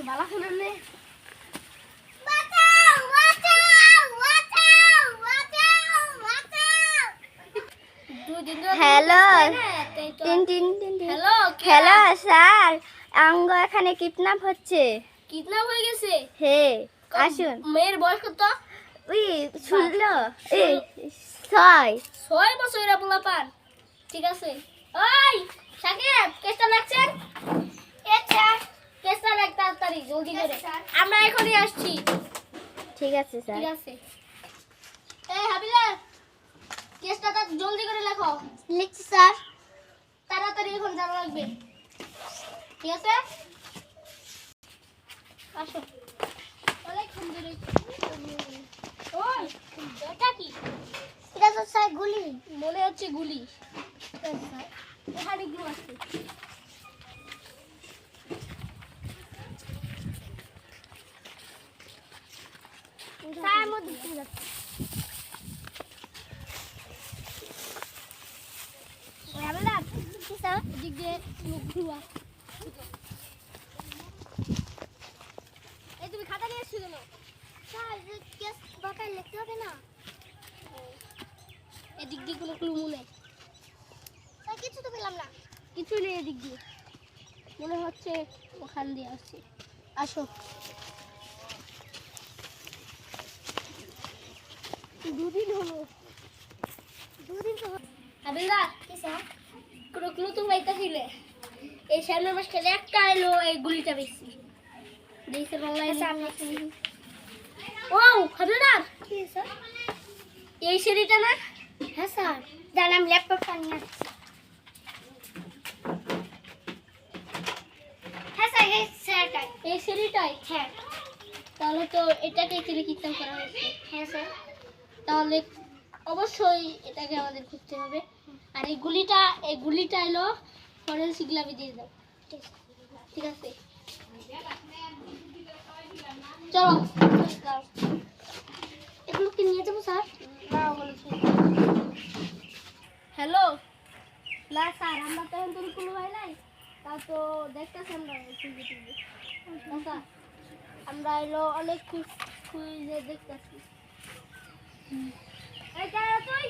বালা শুনেন নে hello hello hello sir আঙ্গ এখানে কিডন্যাপ হচ্ছে কিডন্যাপ হয়ে গেছে হে আসুন মেয়ের বয়স কত ওই শুনলো এই 6 বছরের পোলা পান ঠিক আছে ওই সাকিব কেসটা লাগছেন কেসটা লাগ তাড়াতাড়ি জলদি করে আমরা এখনই আসছি ঠিক আছে স্যার ঠিক আছে এই হাবিলা কেসটা তার জলদি করে লেখো লিখছি স্যার তাড়াতাড়ি এখন জানা লাগবে ঠিক আছে আসো অনেকক্ষণ ধরে ওই এটা কি এটা তো স্যার গুলি মনে হচ্ছে গুলি এখানে গ্লু আছে স্যার মধ্যে কি যাচ্ছে আমরা কি স্যার দিক দিয়ে গ্লু এই তুমি খাতা নিয়ে এসছো কেন স্যার কেস বাকায় লিখতে হবে না এদিক দিয়ে কোনো ক্লু নেই স্যার কিছু তো পেলাম না কিছু নেই এদিক দিয়ে মনে হচ্ছে ওখান দিয়ে আসছে আসো দুদিন হলো তো হাবিলদার কি স্যার কোনো ক্লু তো পাইতেছিলে এই সামনের মাস খেলে একটা এলো এই গুলিটা বেশি দেখছে বাংলায় সামনে ও হাবিলদার কি স্যার এই সিঁড়িটা না হ্যাঁ স্যার জানাম ল্যাপটপটা নিয়ে আসছি হ্যাঁ স্যার এই স্যারটাই এই সিঁড়িটাই হ্যাঁ তাহলে তো এটাকে কিডন্যাপ করা হয়েছে হ্যাঁ স্যার তাহলে অবশ্যই এটাকে আমাদের খুঁজতে হবে আর এই গুলিটা এলো ফরেনসিক ল্যাবে দিয়ে দাও ঠিক আছে চলো এগুলো কি নিয়ে যাবো স্যার না বলেছি হ্যালো না স্যার আমরা তো এখন তুমি কোনো ভাই নাই তা তো দেখতেছি আমরা সিসিটিভি স্যার আমরা এলো অনেক খুঁজে দেখতেছি এই তুই